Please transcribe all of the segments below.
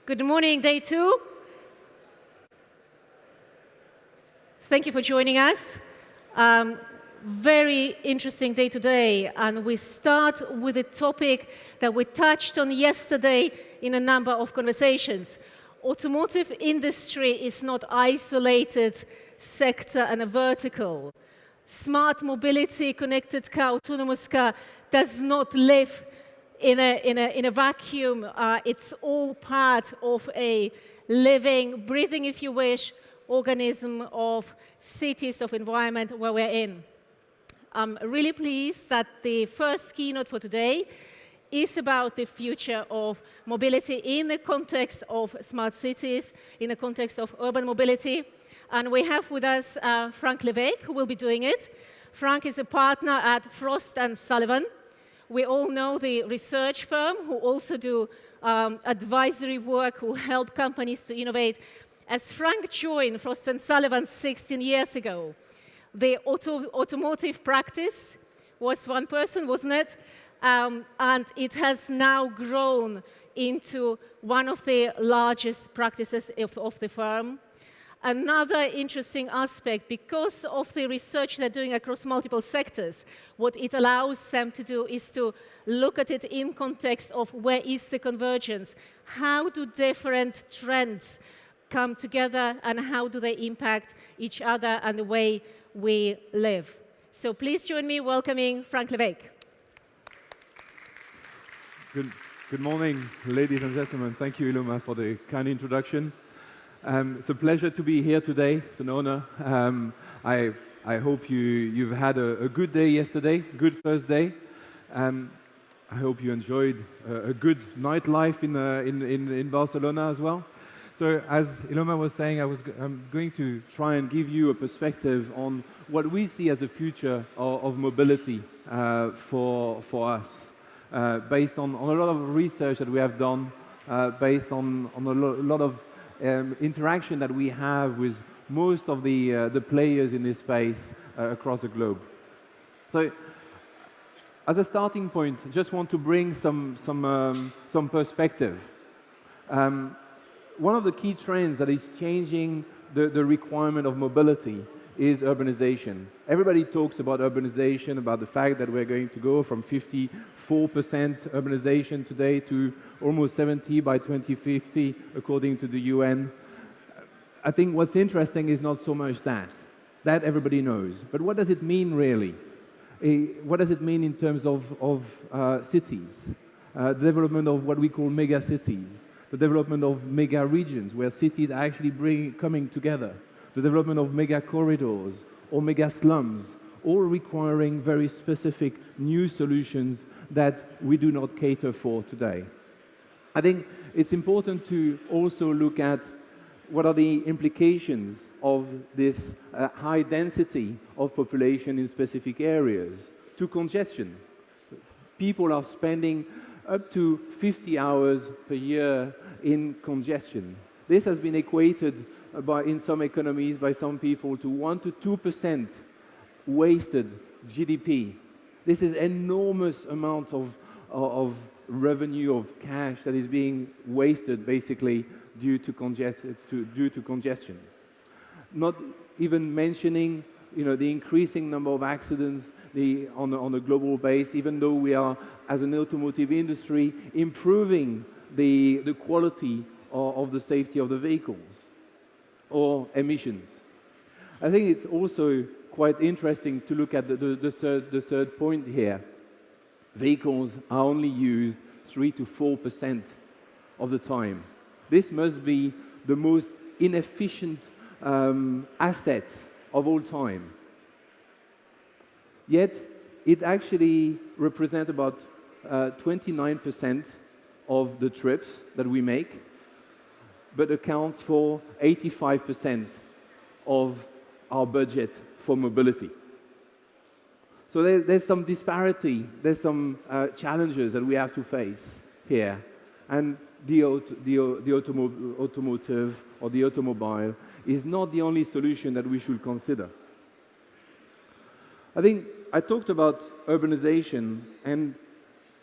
Good morning, day two. Thank you for joining us. Very interesting day today, and we start with a topic that we touched on yesterday in a number of conversations. Automotive industry is not isolated sector and a vertical. Smart mobility, connected car, autonomous car does not live in a vacuum. It's all part of a living, breathing, if you wish, organism of cities, of environment where we're in. I'm really pleased that the first keynote for today is about the future of mobility in the context of smart cities, in the context of urban mobility. And we have with us Franck Leveque, who will be doing it. Franck is a partner at Frost & Sullivan. We all know the research firm who also do advisory work, who help companies to innovate. As Franck joined Frost & Sullivan 16 years ago, the automotive practice was one person, wasn't it? And it has now grown into one of the largest practices of the firm. Another interesting aspect, because of the research they're doing across multiple sectors, what it allows them to do is to look at it in context of where is the convergence, how do different trends come together, and how do they impact each other and the way we live. So please join me welcoming Franck Leveque. Good morning, ladies and gentlemen. Thank you, Iloma, for the kind introduction. It's a pleasure to be here today. It's an honor. I hope you've had a good day yesterday, good first day. I hope you enjoyed a good nightlife in Barcelona as well. So as Iloma was saying, I'm going to try and give you a perspective on what we see as a future of mobility for us, based on a lot of research that we have done, based on a lot of interaction that we have with most of the players in this space across the globe. So, as a starting point, I just want to bring some perspective. One of the key trends that is changing the requirement of mobility is urbanization. Everybody talks about urbanization, about the fact that we're going to go from 54% urbanization today to almost 70 by 2050, according to the UN. I think what's interesting is not so much that. That everybody knows. But what does it mean, really? What does it mean in terms of cities? The development of what we call mega cities, the development of mega regions, where cities are actually coming together, the development of mega corridors or mega slums, all requiring very specific new solutions that we do not cater for today. I think it's important to also look at what are the implications of this high density of population in specific areas to congestion. People are spending up to 50 hours per year in congestion. This has been equated in some economies by some people to 1 to 2% wasted GDP. This is enormous amount of revenue, of cash that is being wasted basically due to congestions. Not even mentioning the increasing number of accidents on a global base, even though we are, as an automotive industry, improving the quality of the safety of the vehicles or emissions. I think it's also quite interesting to look at the third point here. Vehicles are only used 3 to 4% of the time. This must be the most inefficient asset of all time. Yet, it actually represents about 29% of the trips that we make, but accounts for 85% of our budget for mobility. So there's some disparity, there's some challenges that we have to face here. And the automotive or the automobile is not the only solution that we should consider. I think I talked about urbanization, and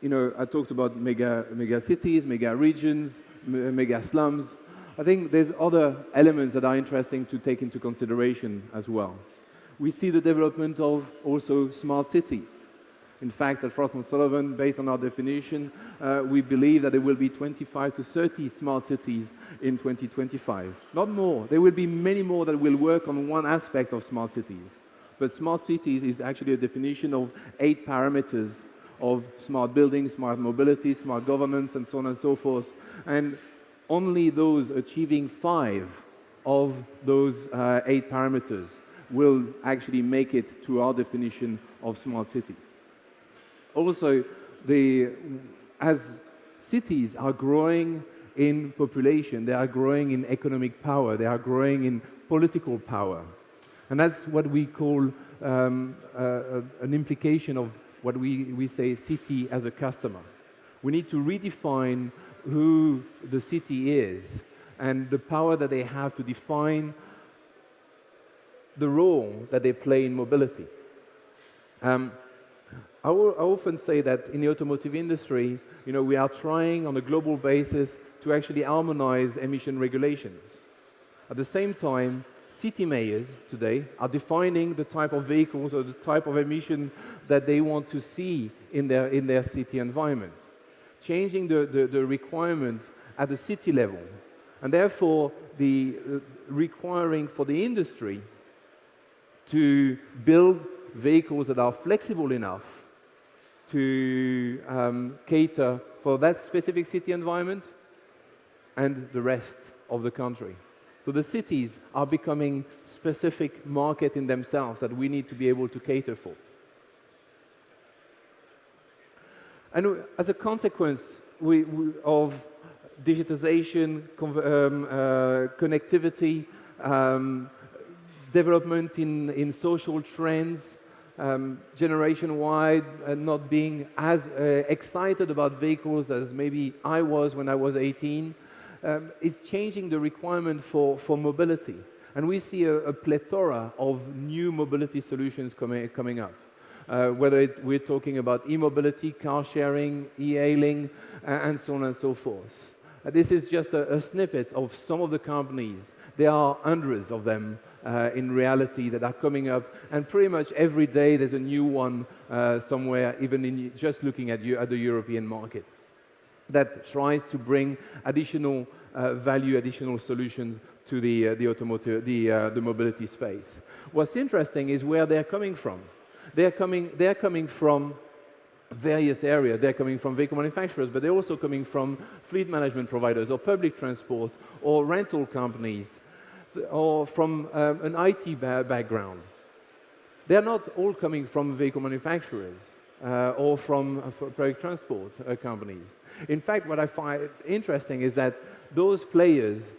I talked about mega cities, mega regions, mega slums. I think there's other elements that are interesting to take into consideration as well. We see the development of also smart cities. In fact, at Frost & Sullivan, based on our definition, we believe that there will be 25 to 30 smart cities in 2025. Not more. There will be many more that will work on one aspect of smart cities. But smart cities is actually a definition of 8 parameters of smart buildings, smart mobility, smart governance, and so on and so forth. And only those achieving 5 of those 8 parameters will actually make it to our definition of smart cities. Also, as cities are growing in population, they are growing in economic power, they are growing in political power. And that's what we call an implication of what we say city as a customer. We need to redefine who the city is and the power that they have to define the role that they play in mobility. I often say that in the automotive industry, we are trying on a global basis to actually harmonize emission regulations. At the same time, city mayors today are defining the type of vehicles or the type of emission that they want to see in their city environment, changing the requirements at the city level, and therefore the requiring for the industry to build vehicles that are flexible enough to cater for that specific city environment and the rest of the country. So the cities are becoming specific market in themselves that we need to be able to cater for. And as a consequence of digitization, connectivity, development in social trends, generation-wide, not being as excited about vehicles as maybe I was when I was 18, is changing the requirement for mobility. And we see a plethora of new mobility solutions coming up. Whether we're talking about e-mobility, car sharing, e-hailing, and so on and so forth. This is just a snippet of some of the companies. There are hundreds of them in reality that are coming up, and pretty much every day there's a new one somewhere, even in just looking at the European market, that tries to bring additional value, additional solutions to the automotive, the mobility space. What's interesting is where they're coming from. They're coming from various areas. They're coming from vehicle manufacturers, but they're also coming from fleet management providers or public transport or rental companies or from an IT background. They're not all coming from vehicle manufacturers or from public transport companies. In fact, what I find interesting is that those players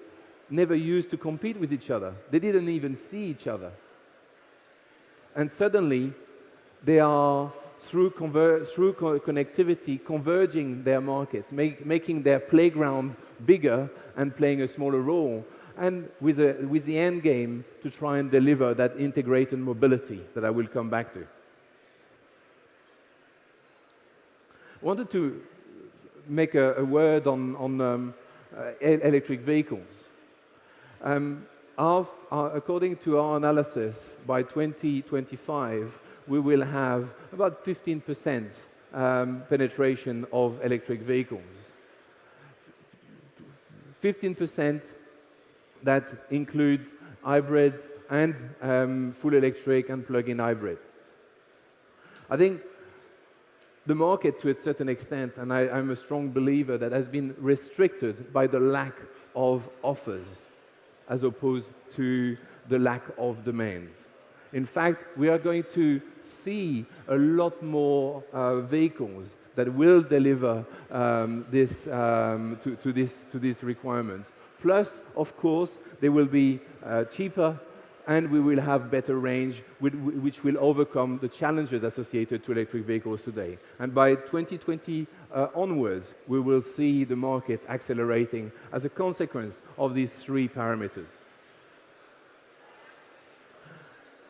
never used to compete with each other. They didn't even see each other. And suddenly, they are, through connectivity, converging their markets, making their playground bigger and playing a smaller role, and with the end game to try and deliver that integrated mobility that I will come back to. I wanted to make a word on electric vehicles. According to our analysis, by 2025, we will have about 15% penetration of electric vehicles. 15% that includes hybrids and full electric and plug-in hybrid. I think the market, to a certain extent, and I'm a strong believer, that has been restricted by the lack of offers as opposed to the lack of demand. In fact, we are going to see a lot more vehicles that will deliver to these requirements. Plus, of course, they will be cheaper, and we will have better range, which will overcome the challenges associated to electric vehicles today. And by 2020 onwards, we will see the market accelerating as a consequence of these 3 parameters.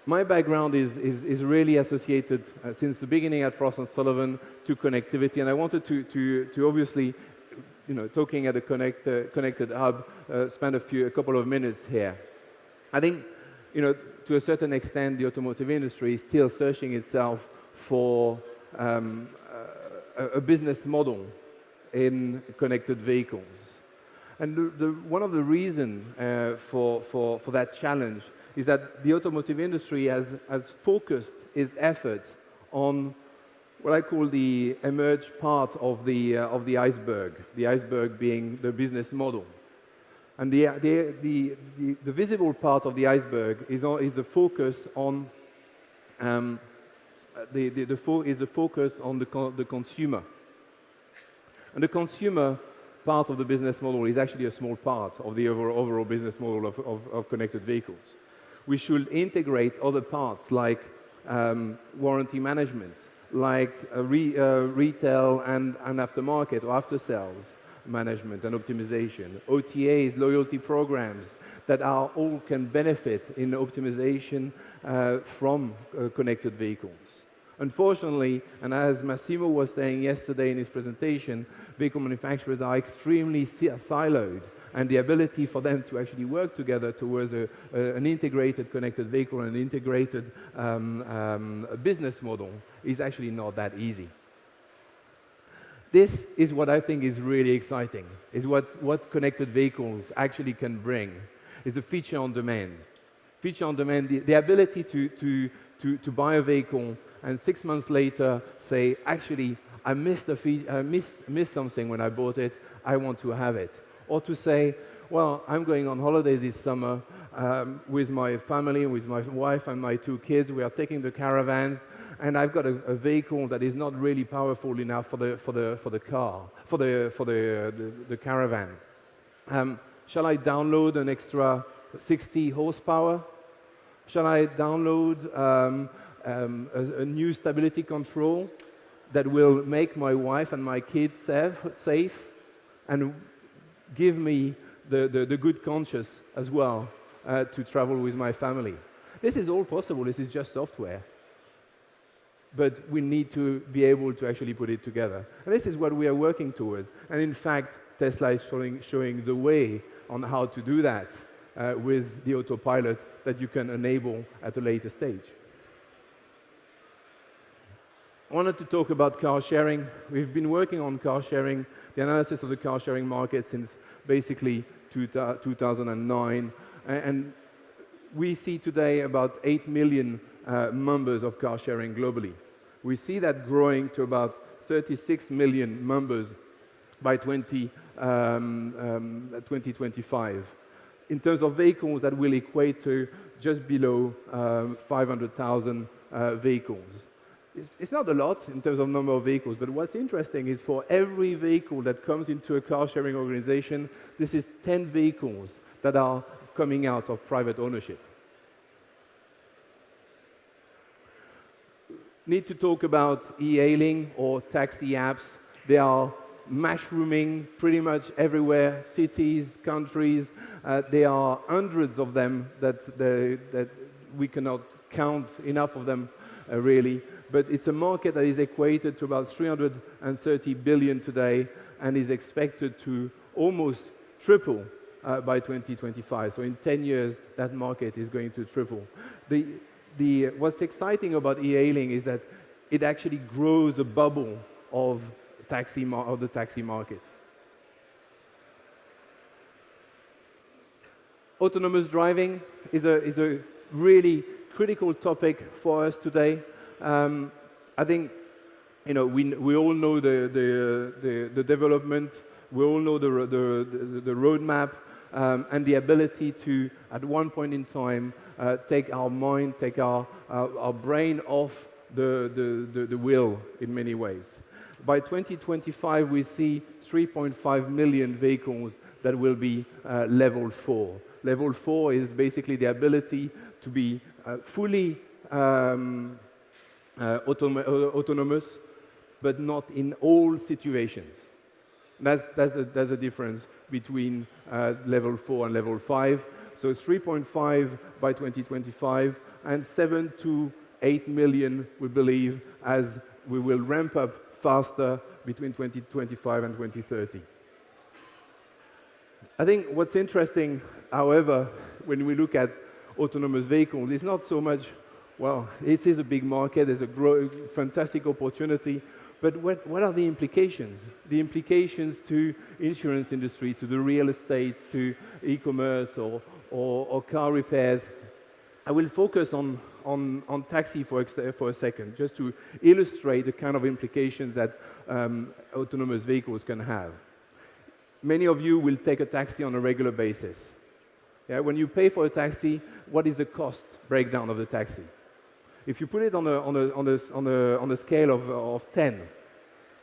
My background is really associated since the beginning at Frost & Sullivan to connectivity, and I wanted to obviously, talking at a connected hub, spend a couple of minutes here. I think, to a certain extent, the automotive industry is still searching itself for a business model in connected vehicles. And one of the reasons for that challenge is that the automotive industry has focused its efforts on what I call the emerged part of the iceberg being the business model. And the visible part of the iceberg is the focus on the focus on the consumer. And the consumer part of the business model is actually a small part of the overall business model of connected vehicles. We should integrate other parts like warranty management, like retail and aftermarket or after-sales management and optimization, OTAs, loyalty programs that all can benefit in optimization from connected vehicles. Unfortunately, and as Massimo was saying yesterday in his presentation, vehicle manufacturers are extremely siloed, and the ability for them to actually work together towards an integrated connected vehicle and an integrated business model is actually not that easy. This is what I think is really exciting, is what connected vehicles actually can bring, is a feature on demand. Feature on demand, the ability to buy a vehicle and 6 months later say, actually, I missed something when I bought it, I want to have it. Or to say, well, I'm going on holiday this summer with my family, with my wife and my 2 kids. We are taking the caravans, and I've got a vehicle that is not really powerful enough for the caravan. Shall I download an extra 60 horsepower? Shall I download a new stability control that will make my wife and my kids safe and give me the good conscience as well to travel with my family? This is all possible. This is just software. But we need to be able to actually put it together. And this is what we are working towards. And in fact, Tesla is showing the way on how to do that with the autopilot that you can enable at a later stage. I wanted to talk about car sharing. We've been working on car sharing, the analysis of the car sharing market since basically 2009. And we see today about 8 million members of car sharing globally. We see that growing to about 36 million members by 2025. In terms of vehicles, that will equate to just below 500,000 vehicles. It's not a lot in terms of number of vehicles, but what's interesting is for every vehicle that comes into a car-sharing organization, this is 10 vehicles that are coming out of private ownership. Need to talk about e-hailing or taxi apps. They are mushrooming pretty much everywhere, cities, countries. There are hundreds of them that we cannot count enough of them, really. But it's a market that is equated to about 330 billion today and is expected to almost triple by 2025. So in 10 years, that market is going to triple. What's exciting about e-hailing is that it actually grows a bubble of the taxi market. Autonomous driving is a really critical topic for us today. I think we all know the development, we all know the roadmap, and the ability to, at one point in time, take our mind, take our brain off the wheel in many ways. By 2025, we see 3.5 million vehicles that will be level 4. Level 4 is basically the ability to be fully autonomous, but not in all situations. That's a difference between level 4 and level 5. so 3.5 by 2025, and 7 to 8 million, we believe, as we will ramp up faster between 2025 and 2030. I think what's interesting, however, when we look at autonomous vehicles, is not so much, well, it is a big market, there's a fantastic opportunity, but what are the implications? The implications to insurance industry, to the real estate, to e-commerce or car repairs. I will focus on taxi for a second, just to illustrate the kind of implications that autonomous vehicles can have. Many of you will take a taxi on a regular basis. Yeah, when you pay for a taxi, what is the cost breakdown of the taxi? If you put it on a scale of 10,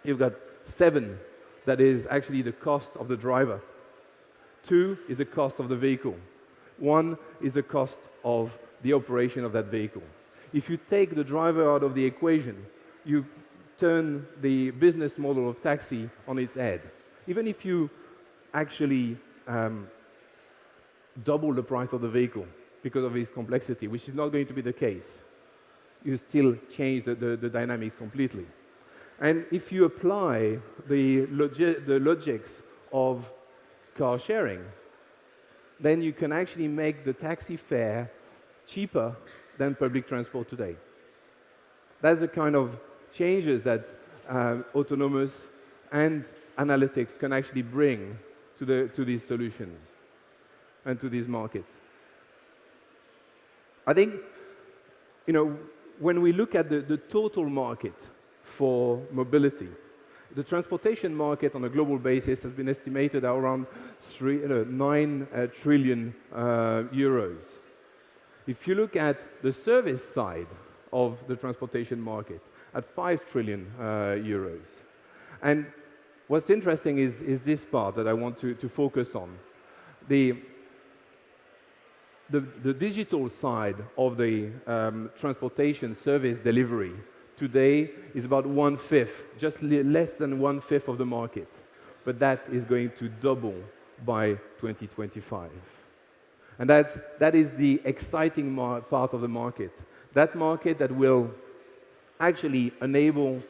you've got 7 that is actually the cost of the driver. 2 is the cost of the vehicle. 1 is the cost of the operation of that vehicle. If you take the driver out of the equation, you turn the business model of taxi on its head. Even if you actually double the price of the vehicle because of its complexity, which is not going to be the case, you still change the dynamics completely. And if you apply the logics of car sharing, then you can actually make the taxi fare cheaper than public transport today. That's the kind of changes that autonomous and analytics can actually bring to these solutions and to these markets. I think, when we look at the total market for mobility, the transportation market on a global basis has been estimated at around 9 trillion euros. If you look at the service side of the transportation market, at 5 trillion euros. And what's interesting is this part that I want to focus on. The digital side of the transportation service delivery today is about 1/5, just less than 1/5 of the market. But that is going to double by 2025. And that is the exciting part of the market. That market that will actually enable,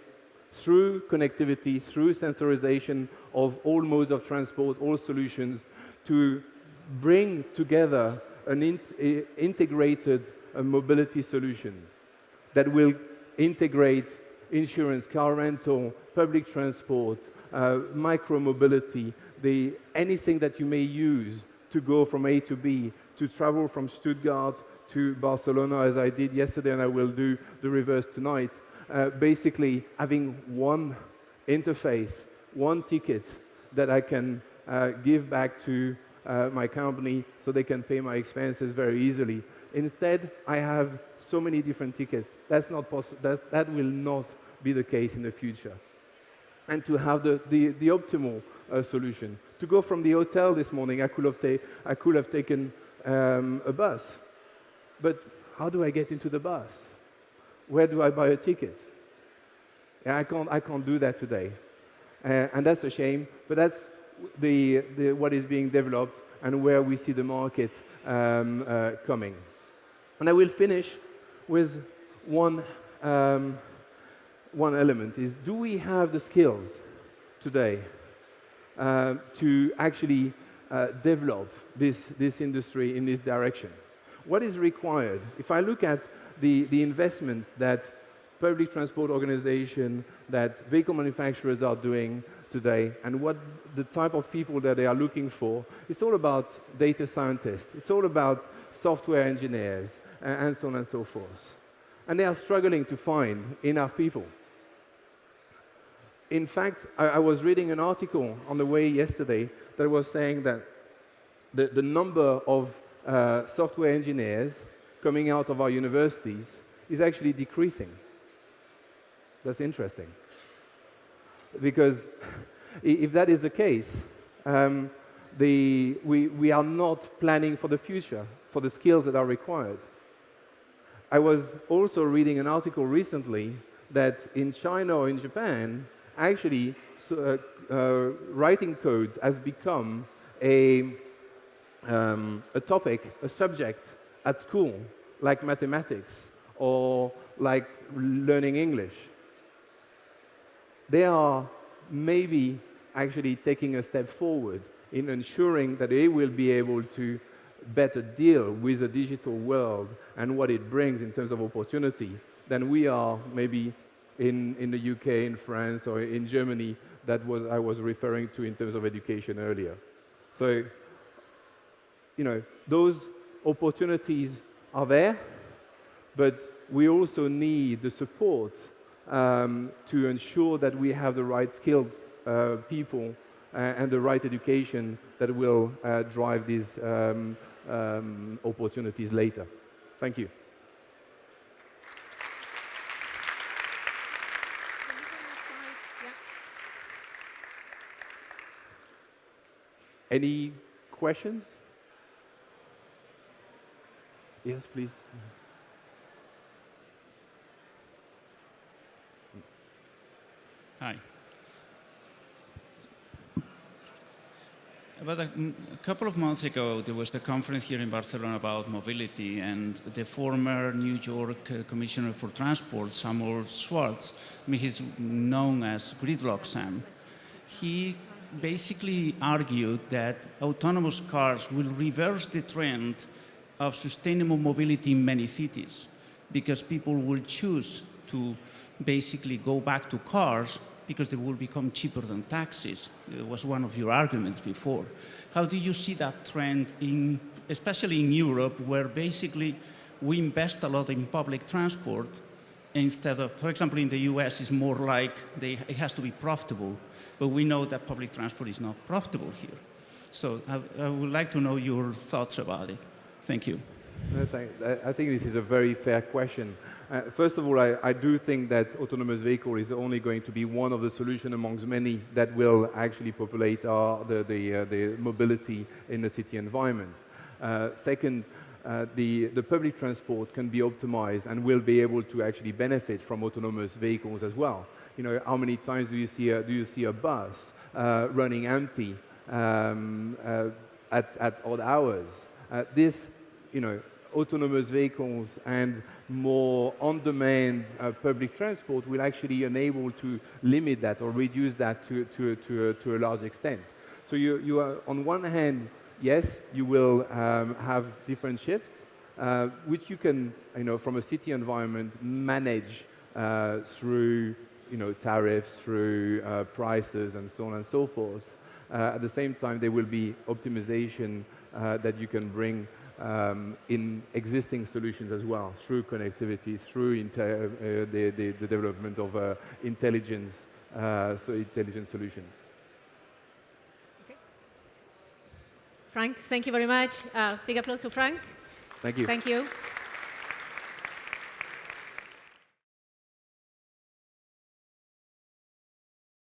through connectivity, through sensorization of all modes of transport, all solutions, to bring together an integrated mobility solution that will integrate insurance, car rental, public transport, micro-mobility, anything that you may use to go from A to B, to travel from Stuttgart to Barcelona, as I did yesterday, and I will do the reverse tonight. Basically, having one interface, one ticket that I can give back to my company so they can pay my expenses very easily. Instead, I have so many different tickets. That's not possible. That will not be the case in the future. And to have the optimal solution. To go from the hotel this morning, I could have taken a bus. But how do I get into the bus? Where do I buy a ticket? Yeah, I can't do that today. And that's a shame, but that's what is being developed and where we see the market coming. And I will finish with one element, is do we have the skills today to actually develop this industry in this direction? What is required? If I look at the investments that public transport organizations, that vehicle manufacturers are doing today, and what the type of people that they are looking for, it's all about data scientists, it's all about software engineers, and so on and so forth. And they are struggling to find enough people. In fact, I was reading an article on the way yesterday that was saying that the number of software engineers coming out of our universities is actually decreasing. That's interesting. Because if that is the case, we are not planning for the future, for the skills that are required. I was also reading an article recently that in China or in Japan, actually writing codes has become a a topic, a subject at school, like mathematics or like learning English, they are maybe actually taking a step forward in ensuring that they will be able to better deal with the digital world and what it brings in terms of opportunity than we are maybe in the UK, in France, or in Germany that I was referring to in terms of education earlier. So, those opportunities are there, but we also need the support to ensure that we have the right skilled people and the right education that will drive these opportunities later. Thank you. Any questions? Yes, please. Hi. About a couple of months ago, there was a conference here in Barcelona about mobility, and the former New York Commissioner for Transport, Samuel Schwartz, he's known as Gridlock Sam. He basically argued that autonomous cars will reverse the trend of sustainable mobility in many cities, because people will choose to basically go back to cars because they will become cheaper than taxis. It was one of your arguments before. How do you see that trend, especially in Europe, where basically we invest a lot in public transport instead of, for example, in the US, it's more like it has to be profitable, but we know that public transport is not profitable here. So I would like to know your thoughts about it. Thank you. I think this is a very fair question. First of all, I do think that autonomous vehicle is only going to be one of the solutions amongst many that will actually populate the mobility in the city environment. Second, the public transport can be optimized and will be able to actually benefit from autonomous vehicles as well. How many times do you see a bus running empty at odd hours? Autonomous vehicles and more on-demand public transport will actually enable to limit that or reduce that to a large extent. So you are, on one hand, yes, you will have different shifts, which you can, from a city environment, manage through, tariffs, through prices, and so on and so forth. At the same time, there will be optimization that you can bring in existing solutions as well, through connectivity, through the development of intelligent solutions. Okay. Franck, thank you very much. Big applause for Franck. Thank you. Thank you.